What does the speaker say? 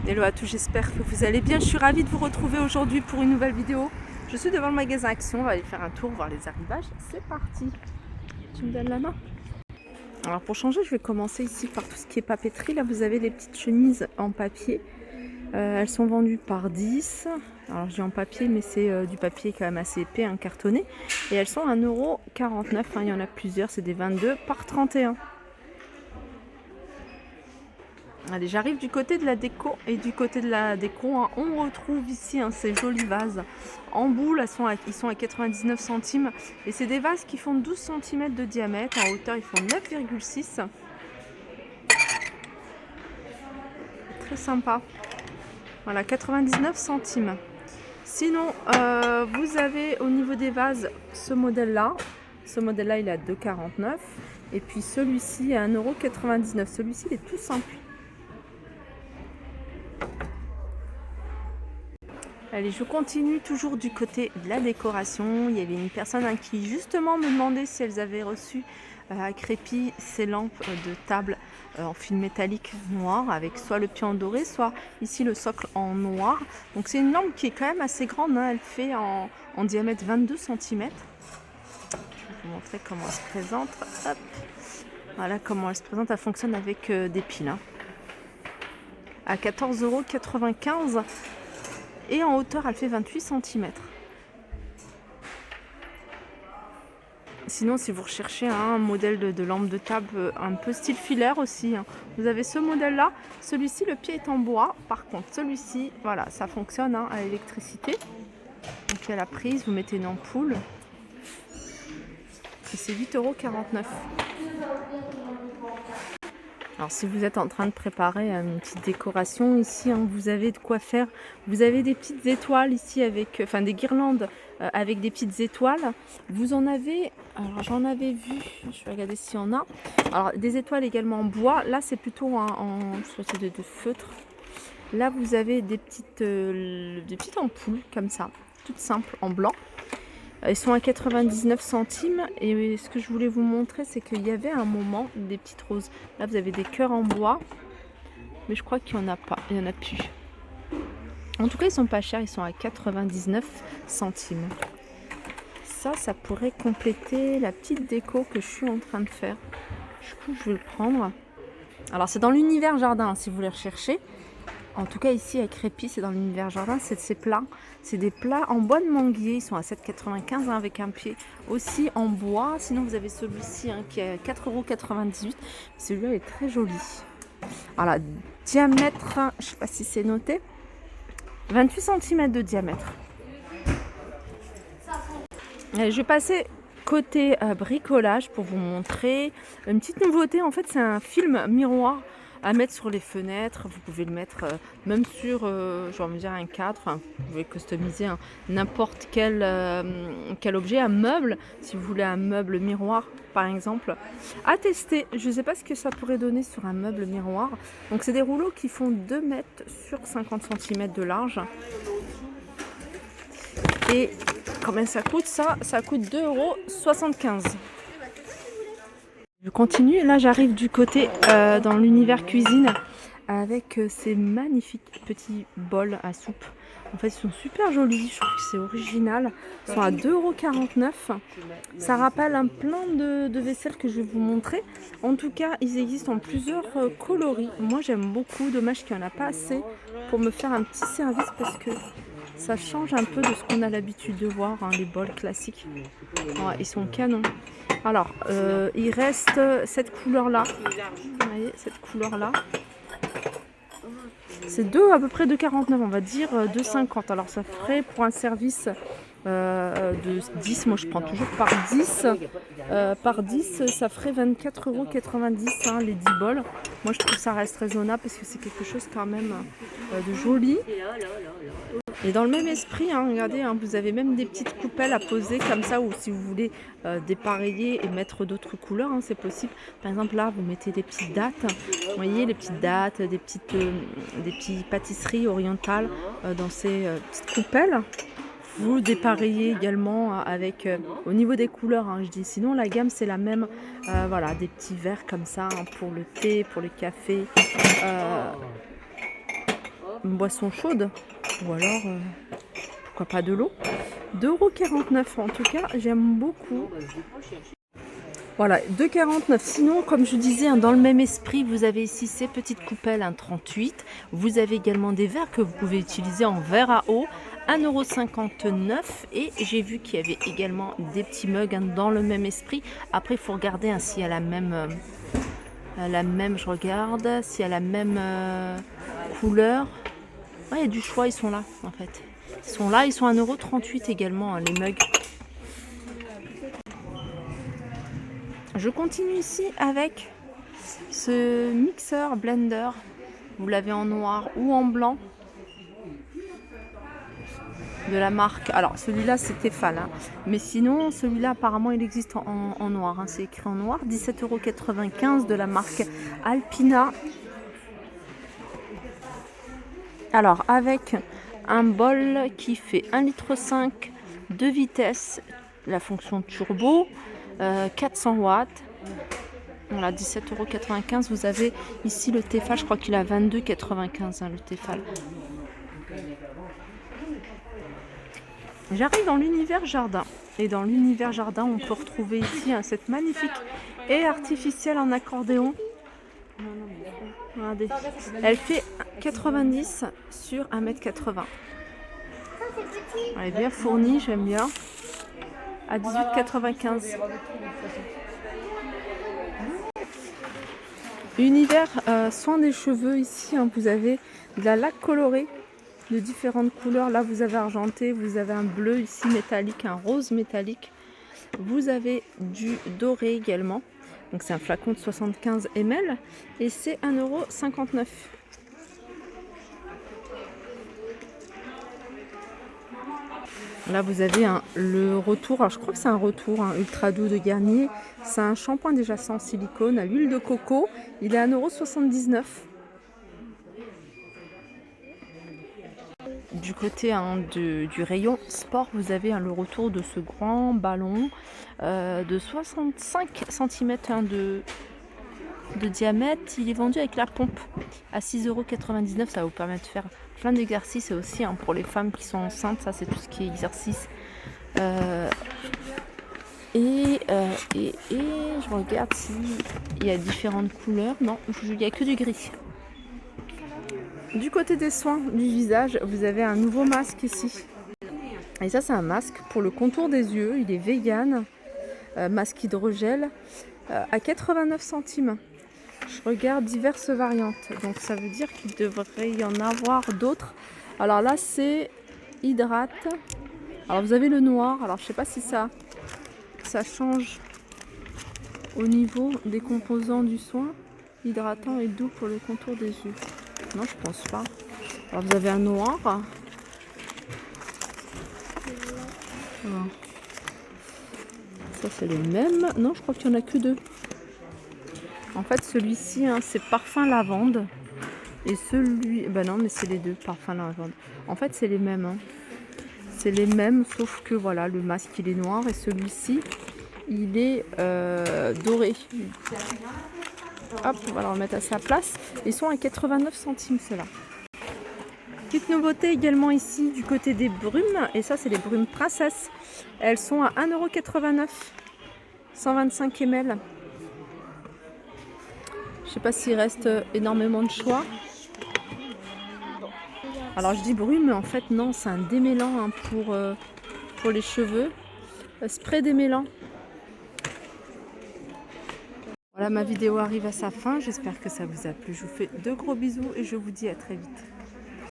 Hello à tous, j'espère que vous allez bien. Je suis ravie de vous retrouver aujourd'hui pour une nouvelle vidéo. Je suis devant le magasin Action, on va aller faire un tour, voir les arrivages. C'est parti. Tu me donnes la main? Alors pour changer, je vais commencer ici par tout ce qui est papeterie. Là, vous avez les petites chemises en papier. Elles sont vendues par 10. Alors je dis en papier, mais c'est du papier quand même assez épais, hein, cartonné. Et elles sont à 1,49 €. Il y en a plusieurs, c'est des 22 par 31. Allez, j'arrive du côté de la déco et du côté de la déco, hein, on retrouve ici ces jolis vases en boule. Ils sont à 99 centimes et c'est des vases qui font 12 cm de diamètre. En hauteur, ils font 9,6. Très sympa. Voilà, 99 centimes. Sinon, vous avez au niveau des vases ce modèle-là. Ce modèle-là, il est à 2,49 €. Et puis celui-ci à 1,99 €. Celui-ci, il est tout simple. Allez, je continue toujours du côté de la décoration. Il y avait une personne qui justement me demandait si elles avaient reçu à Crépy ces lampes de table en fil métallique noir avec soit le pied en doré, soit ici le socle en noir. Donc c'est une lampe qui est quand même assez grande, hein. Elle fait en diamètre 22 cm. Je vais vous montrer comment elle se présente. Hop. Voilà comment elle se présente. Elle fonctionne avec des piles, hein. À 14,95 €. Et en hauteur, elle fait 28 cm. Sinon, si vous recherchez un modèle de lampe de table un peu style filaire aussi, hein, vous avez ce modèle-là. Celui-ci, le pied est en bois. Par contre, celui-ci, voilà, ça fonctionne à l'électricité. Donc, il y a la prise, vous mettez une ampoule. Et c'est 8,49 €. Alors si vous êtes en train de préparer une petite décoration ici, hein, vous avez de quoi faire. Vous avez des petites étoiles ici avec, enfin des guirlandes avec des petites étoiles. Vous en avez, alors j'en avais vu, je vais regarder s'il y en a. Alors des étoiles également en bois. Là c'est plutôt de feutre. Là vous avez des petites ampoules comme ça, toutes simples en blanc. Ils sont à 99 centimes et ce que je voulais vous montrer, c'est qu'il y avait à un moment des petites roses. Là, vous avez des cœurs en bois, mais je crois qu'il n'y en a pas, il n'y en a plus. En tout cas, ils sont pas chers, ils sont à 99 centimes. Ça pourrait compléter la petite déco que je suis en train de faire. Du coup, je vais le prendre. Alors, c'est dans l'univers jardin, hein, si vous voulez rechercher. En tout cas, ici à Crépy, c'est dans l'univers jardin, c'est de ces plats. C'est des plats en bois de manguier, ils sont à 7,95 € avec un pied aussi en bois. Sinon, vous avez celui-ci qui est à 4,98 €. Celui-là est très joli. Voilà, diamètre, je ne sais pas si c'est noté, 28 cm de diamètre. Allez, je vais passer côté bricolage pour vous montrer une petite nouveauté. En fait, c'est un film miroir à mettre sur les fenêtres. Vous pouvez le mettre même sur, j'ai envie de dire, un cadre. Enfin, vous pouvez customiser n'importe quel objet, un meuble. Si vous voulez un meuble miroir, par exemple, à tester. Je ne sais pas ce que ça pourrait donner sur un meuble miroir. Donc, c'est des rouleaux qui font 2 mètres sur 50 cm de large. Et combien ça coûte ça? Ça coûte 2,75 €. Je continue, là j'arrive du côté dans l'univers cuisine avec ces magnifiques petits bols à soupe. En fait ils sont super jolis, je trouve que c'est original. Ils sont à 2,49 €. Ça rappelle un plein de vaisselle que je vais vous montrer. En tout cas ils existent en plusieurs coloris. Moi j'aime beaucoup, dommage qu'il n'y en a pas assez pour me faire un petit service parce que ça change un peu de ce qu'on a l'habitude de voir, hein, les bols classiques. Ouais, ils sont canons. Alors, il reste cette couleur-là. Vous voyez, cette couleur-là. C'est à peu près 2,49 €, on va dire 2,50 €. Alors, ça ferait pour un service de 10, moi je prends toujours par 10. Par 10, ça ferait 24,90 €, hein, les 10 bols. Moi, je trouve ça reste raisonnable parce que c'est quelque chose quand même de joli. Et dans le même esprit, hein, regardez, hein, vous avez même des petites coupelles à poser comme ça, ou si vous voulez dépareiller et mettre d'autres couleurs, hein, c'est possible. Par exemple, là, vous mettez des petites dattes. Vous voyez, les petites dattes, des petites pâtisseries orientales dans ces petites coupelles. Vous dépareillez également avec, au niveau des couleurs, hein, je dis. Sinon, la gamme, c'est la même. Voilà, des petits verres comme ça, hein, pour le thé, pour le café. une boisson chaude. Ou alors, pourquoi pas de l'eau. 2,49 € en tout cas, j'aime beaucoup. Voilà, 2,49 €. Sinon, comme je disais, hein, dans le même esprit, vous avez ici ces petites coupelles, un 38. Vous avez également des verres que vous pouvez utiliser en verre à eau, 1,59 €. Et j'ai vu qu'il y avait également des petits mugs, hein, dans le même esprit. Après, il faut regarder, hein, s'il y a la même, je regarde, s'il y a la même couleur. Ouais, il y a du choix, ils sont là en fait. Ils sont là, ils sont à 1,38 € également, hein, les mugs. Je continue ici avec ce mixeur blender. Vous l'avez en noir ou en blanc. De la marque. Alors celui-là c'est Tefal, hein. Mais sinon celui-là apparemment il existe en noir, hein. C'est écrit en noir. 17,95 € de la marque Alpina. Alors avec un bol qui fait 1,5 litre, 2 vitesses, la fonction turbo, 400 watts. Voilà, 17,95 €. Vous avez ici le Tefal, je crois qu'il a 22,95 €, hein, le Tefal. J'arrive dans l'univers jardin. Et dans l'univers jardin, on peut retrouver ici, hein, cette magnifique haie artificielle en accordéon. Regardez. Elle fait 90 sur 1,80 m. Elle est bien fournie, j'aime bien. À 18,95 €. Univers soin des cheveux ici, hein, vous avez de la laque colorée de différentes couleurs. Là vous avez argenté, vous avez un bleu ici métallique, un rose métallique. Vous avez du doré également. Donc c'est un flacon de 75 ml et c'est 1,59 €. Là vous avez le retour, alors je crois que c'est un retour, hein, ultra doux de Garnier. C'est un shampoing déjà sans silicone à l'huile de coco. Il est à 1,79 €. Du côté, hein, du rayon sport, vous avez, hein, le retour de ce grand ballon de 65 cm, hein, de diamètre. Il est vendu avec la pompe à 6,99 €. Ça va vous permettre de faire plein d'exercices. Et aussi, hein, pour les femmes qui sont enceintes, ça c'est tout ce qui est exercice. Et je regarde s'il y a différentes couleurs. Non, il n'y a que du gris. Du côté des soins du visage, vous avez un nouveau masque ici. Et ça, c'est un masque pour le contour des yeux. Il est vegan, masque hydrogel, à 89 centimes. Je regarde diverses variantes. Donc ça veut dire qu'il devrait y en avoir d'autres. Alors là, c'est hydrate. Alors vous avez le noir. Alors je sais pas si ça change au niveau des composants du soin. Hydratant et doux pour le contour des yeux. Non, je pense pas. Alors vous avez un noir. Alors, ça c'est les mêmes. Non, je crois qu'il n'y en a que deux. En fait, celui-ci, hein, c'est parfum lavande. Et celui... Ben non, mais c'est les deux, parfum lavande. En fait, c'est les mêmes, hein. C'est les mêmes, sauf que voilà, le masque il est noir et celui-ci, il est doré. Hop, on va le remettre à sa place. Ils sont à 89 centimes, ceux-là. Petite nouveauté également ici du côté des brumes. Et ça, c'est les brumes princesse. Elles sont à 1,89 €. 125 ml. Je sais pas s'il reste énormément de choix. Alors je dis brume, mais en fait non, c'est un démêlant, hein, pour les cheveux. Spray démêlant. Voilà, ma vidéo arrive à sa fin. J'espère que ça vous a plu. Je vous fais de gros bisous et je vous dis à très vite.